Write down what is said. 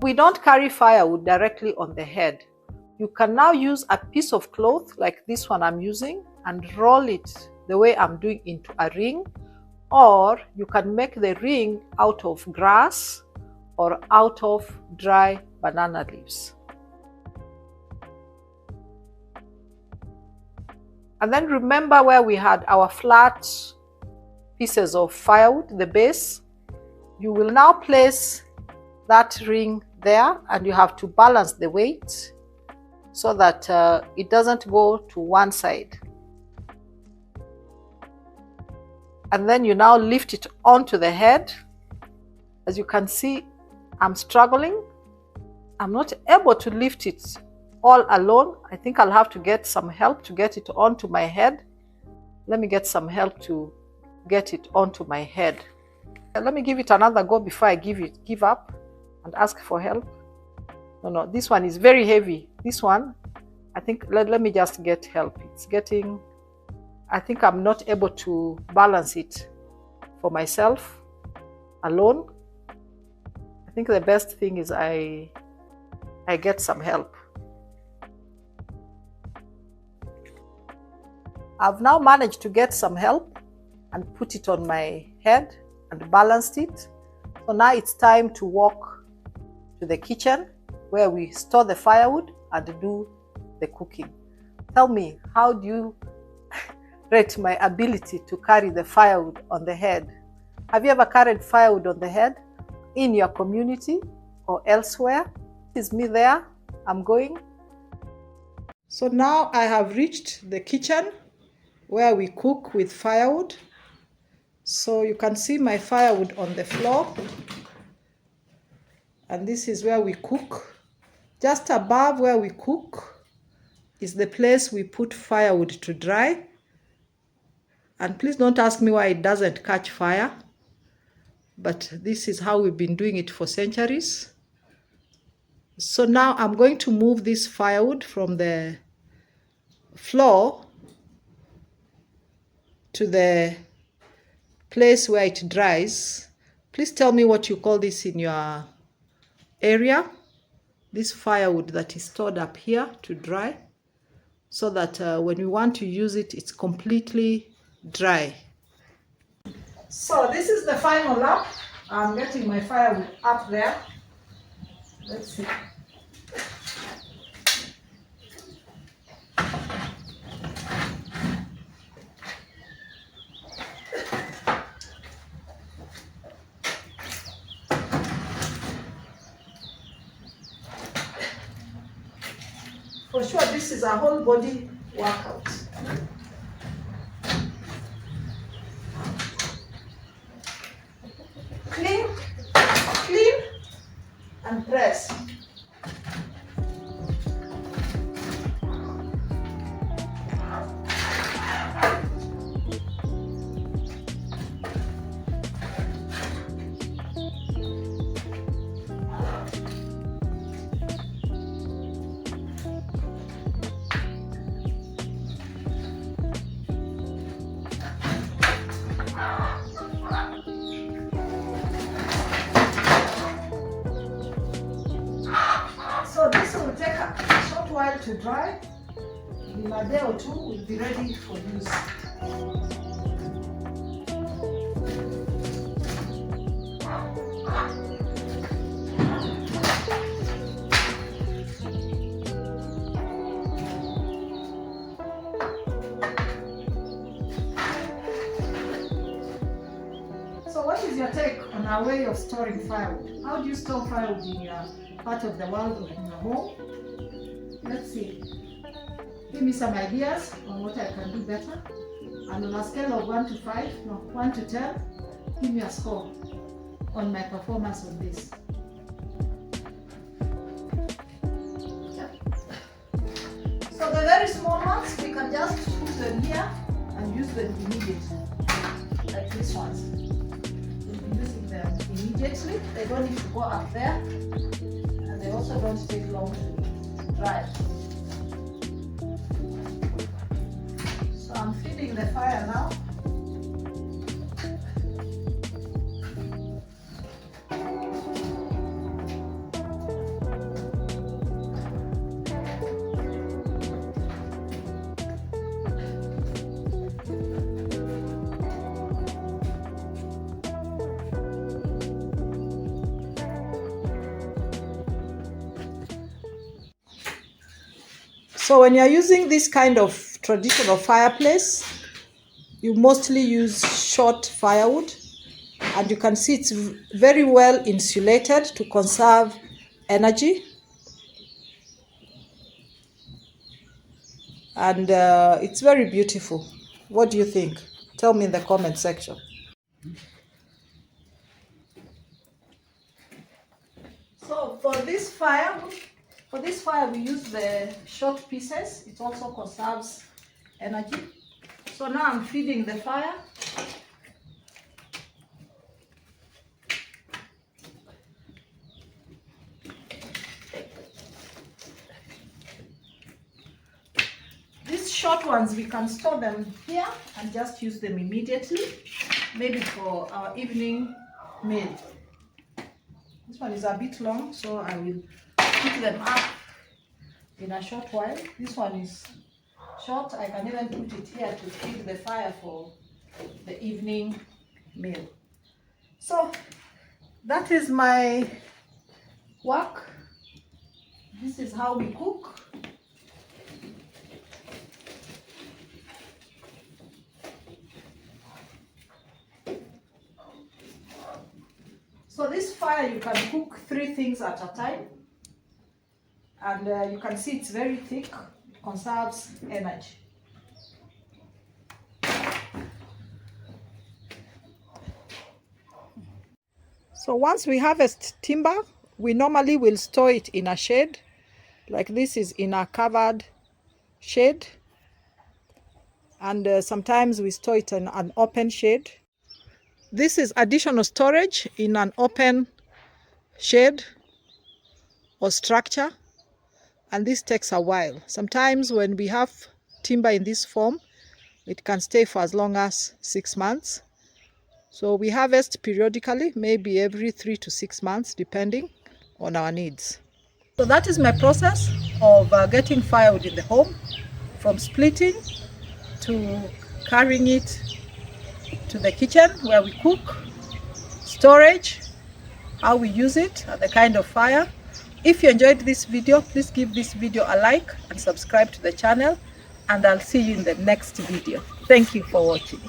We don't carry firewood directly on the head. You can now use a piece of cloth like this one I'm using and roll it the way I'm doing into a ring, or you can make the ring out of grass or out of dry banana leaves. And then remember where we had our flat pieces of firewood, the base. You will now place that ring there, and you have to balance the weight so that it doesn't go to one side. And then you now lift it onto the head. As you can see, I'm struggling. I'm not able to lift it all alone. I think I'll have to get some help to get it onto my head. Let me get some help to get it onto my head. Let me give it another go before I give up and ask for help. No, this one is very heavy. This one, I think, let me just get help. I think I'm not able to balance it for myself alone. I think the best thing is I get some help. I've now managed to get some help and put it on my head and balanced it. So now it's time to walk to the kitchen where we store the firewood and do the cooking. Tell me, how do you rate my ability to carry the firewood on the head? Have you ever carried firewood on the head in your community or elsewhere? Is me there? I'm going. So now I have reached the kitchen where we cook with firewood. So you can see my firewood on the floor. And this is where we cook. Just above where we cook is the place we put firewood to dry. And please don't ask me why it doesn't catch fire. But this is how we've been doing it for centuries. So now I'm going to move this firewood from the floor to the place where it dries. Please tell me what you call this in your area. This firewood that is stored up here to dry, so that when we want to use it, it's completely dry. So this is the final lap. I'm getting my firewood up there. Let's see. For sure, this is a whole body workout. Clean, and press. So this will take a short while to dry. In a day or two, we'll be ready for use. So what is your take on our way of storing firewood? How do you store firewood in your part of the world or in your home? Let's see. Give me some ideas on what I can do better. And on a scale of 1 to 10, give me a score on my performance on this. So the very small ones, we can just put them here and use them immediately, like these ones. We'll be using them immediately. They don't need to go up there, and they also don't take long to dry. So I'm feeding the fire now. So when you're using this kind of traditional fireplace, you mostly use short firewood, and you can see it's very well insulated to conserve energy. And it's very beautiful. What do you think? Tell me in the comment section. So for this fire we use the short pieces. It also conserves energy. So now I'm feeding the fire. These short ones, we can store them here and just use them immediately, maybe for our evening meal. This one is a bit long, so I will pick them up in a short while. This one is short. I can even put it here to feed the fire for the evening meal. So that is my work. This is how we cook. So this fire, you can cook 3 things at a time, and you can see it's very thick. It conserves energy. So once we harvest timber, we normally will store it in a shed. Like this is in a covered shed, and sometimes we store it in an open shed. This is additional storage in an open shed or structure, and this takes a while. Sometimes when we have timber in this form, it can stay for as long as 6 months. So we harvest periodically, maybe every 3 to 6 months, depending on our needs. So that is my process of getting firewood in the home, from splitting to carrying it to the kitchen where we cook, storage, how we use it, and the kind of fire. If you enjoyed this video, please give this video a like and subscribe to the channel, and I'll see you in the next video. Thank you for watching.